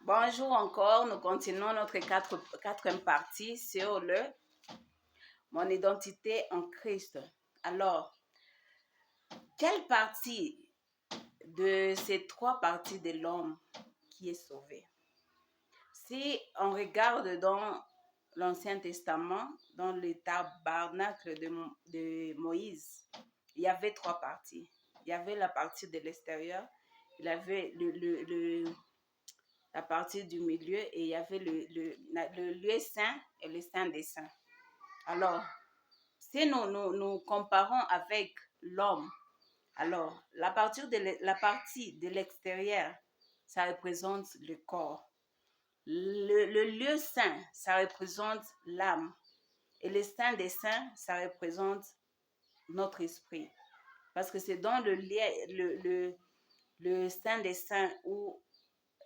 Bonjour encore, nous continuons notre quatrième partie sur mon identité en Christ. Alors, quelle partie de ces trois parties de l'homme qui est sauvée? Si on regarde dans l'Ancien Testament, dans le tabernacle de Moïse, il y avait trois parties. Il y avait la partie de l'extérieur, il y avait la partie du milieu et il y avait le lieu saint et le saint des saints. Alors, si nous comparons avec l'homme, alors la partie de l'extérieur, ça représente le corps. Le lieu saint, ça représente l'âme. Et le saint des saints, ça représente notre esprit. Parce que c'est dans le saint des saints où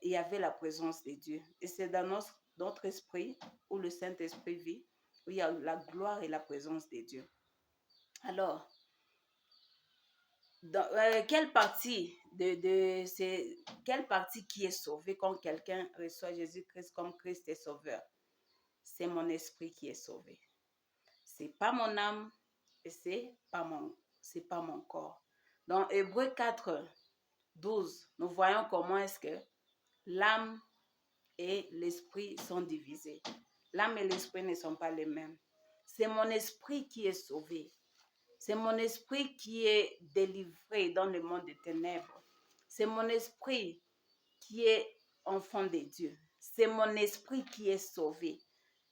il y avait la présence de Dieu. Et c'est dans notre esprit où le Saint-Esprit vit, où il y a la gloire et la présence de Dieu. Alors, quelle partie quelle partie qui est sauvée quand quelqu'un reçoit Jésus-Christ comme Christ et Sauveur? C'est mon esprit qui est sauvé. C'est pas mon âme et c'est pas mon corps. Dans Hébreux 4, 12, nous voyons comment est-ce que l'âme et l'esprit sont divisés. L'âme et l'esprit ne sont pas les mêmes. C'est mon esprit qui est sauvé. C'est mon esprit qui est délivré dans le monde des ténèbres. C'est mon esprit qui est enfant de Dieu. C'est mon esprit qui est sauvé,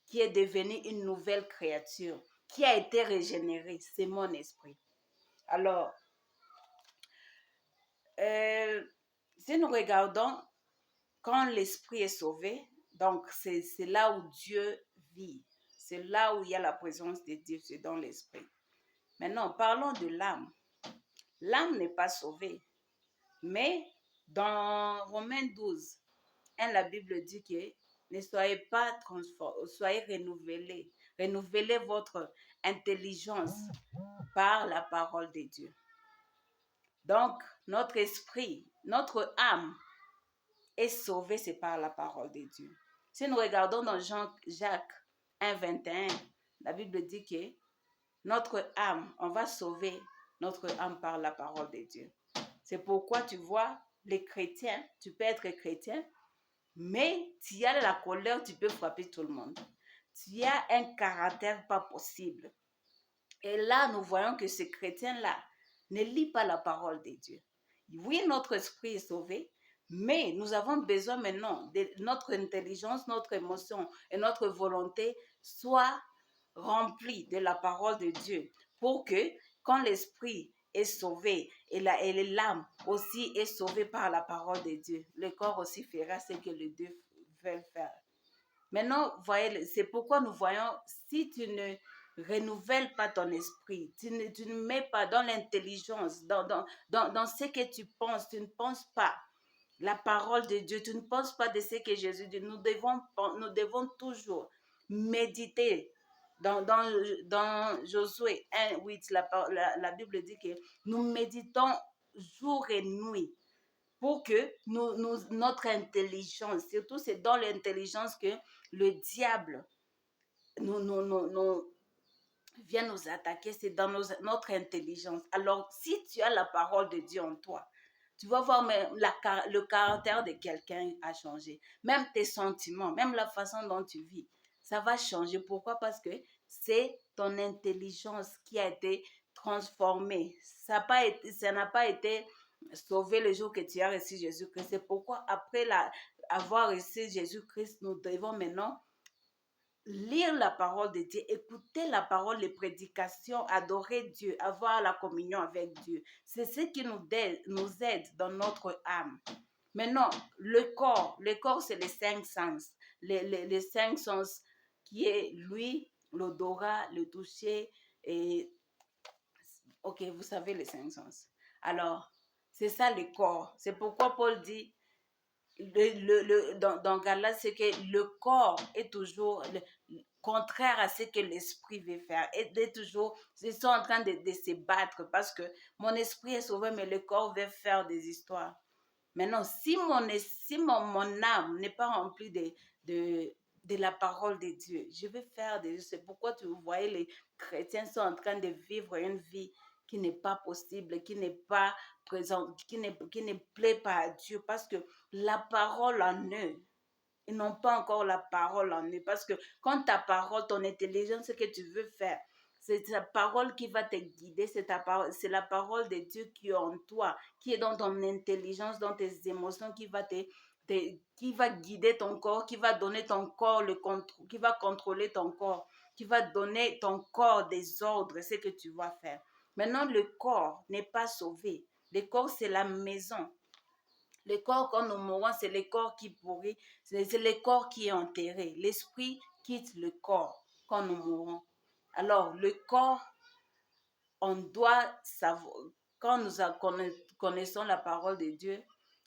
qui est devenu une nouvelle créature, qui a été régénéré. C'est mon esprit. Alors, si nous regardons quand l'esprit est sauvé, donc c'est là où Dieu vit. C'est là où il y a la présence de Dieu, c'est dans l'esprit. Maintenant, parlons de l'âme. L'âme n'est pas sauvée. Mais dans Romains 12, la Bible dit que ne soyez pas transformés, soyez renouvelés. Renouvelez votre intelligence par la parole de Dieu. Donc, notre esprit, notre âme est sauvée, c'est par la parole de Dieu. Si nous regardons dans Jacques 1, 21, la Bible dit que notre âme, on va sauver notre âme par la parole de Dieu. C'est pourquoi tu vois, les chrétiens, tu peux être chrétien, mais tu as la colère, tu peux frapper tout le monde. Tu as un caractère pas possible. Et là, nous voyons que ce chrétien-là ne lit pas la parole de Dieu. Oui, notre esprit est sauvé, mais nous avons besoin maintenant de notre intelligence, notre émotion et notre volonté soient remplies de la parole de Dieu pour que quand l'esprit est sauvé et l'âme aussi est sauvée par la parole de Dieu, le corps aussi fera ce que les deux veulent faire. Maintenant, voyez, c'est pourquoi nous voyons, si tu ne renouvelles pas ton esprit, tu ne mets pas dans l'intelligence, dans ce que tu ne penses pas la parole de Dieu, tu ne penses pas de ce que Jésus dit. Nous devons toujours méditer. Dans Josué 1, 8, la Bible dit que nous méditons jour et nuit pour que notre intelligence, surtout c'est dans l'intelligence que le diable vient nous attaquer, c'est dans notre intelligence. Alors, si tu as la parole de Dieu en toi, tu vas voir même le caractère de quelqu'un a changé. Même tes sentiments, même la façon dont tu vis, ça va changer. Pourquoi? Parce que c'est ton intelligence qui a été transformée. Ça n'a pas été sauvé le jour que tu as reçu Jésus-Christ. C'est pourquoi après avoir reçu Jésus-Christ, nous devons maintenant lire la parole de Dieu, écouter la parole, les prédications, adorer Dieu, avoir la communion avec Dieu. C'est ce qui nous aide dans notre âme. Maintenant, le corps c'est les cinq sens. Les cinq sens qui est l'ouïe, l'odorat, le toucher et... Ok, vous savez les cinq sens. Alors, c'est ça le corps. C'est pourquoi Paul dit dans Galates, c'est que le corps est toujours contraire à ce que l'esprit veut faire. Ils sont en train de se battre parce que mon esprit est sauvé, mais le corps veut faire des histoires. Maintenant, si mon âme n'est pas remplie de la parole de Dieu, je vais faire des... C'est pourquoi tu voyez, les chrétiens sont en train de vivre une vie qui n'est pas possible, qui n'est pas présente, qui ne plaît pas à Dieu, parce que la parole en eux, ils n'ont pas encore la parole en eux. Parce que quand ta parole, ton intelligence, ce que tu veux faire, c'est ta parole qui va te guider, c'est la parole de Dieu qui est en toi, qui est dans ton intelligence, dans tes émotions, qui va guider ton corps, qui va donner ton corps qui va contrôler ton corps, qui va donner ton corps des ordres, ce que tu vas faire. Maintenant, le corps n'est pas sauvé. Le corps, c'est la maison. Le corps, quand nous mourons, c'est le corps qui pourrit, c'est le corps qui est enterré. L'esprit quitte le corps quand nous mourons. Alors, le corps, on doit savoir, quand nous connaissons la parole de Dieu,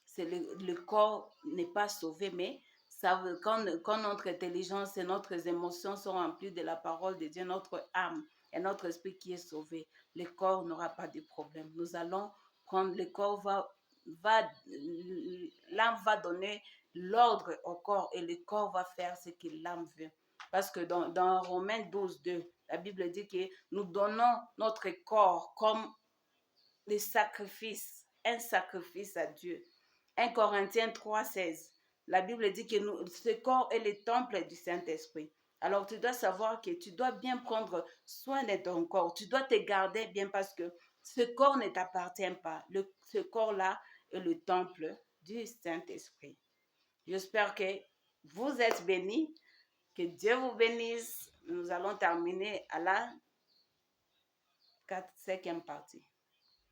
c'est le corps n'est pas sauvé, mais ça, quand notre intelligence et notre émotions sont remplies de la parole de Dieu, notre âme et notre esprit qui est sauvé, le corps n'aura pas de problème. Nous allons prendre, le corps l'âme va donner l'ordre au corps et le corps va faire ce que l'âme veut. Parce que dans Romains 12, 2, la Bible dit que nous donnons notre corps comme des sacrifices, un sacrifice à Dieu. 1 Corinthiens 3, 16, la Bible dit que ce corps est le temple du Saint-Esprit. Alors tu dois savoir que tu dois bien prendre soin de ton corps. Tu dois te garder bien parce que ce corps ne t'appartient pas. Ce corps-là est le temple du Saint-Esprit. J'espère que vous êtes bénis. Que Dieu vous bénisse. Nous allons terminer à la 5e partie.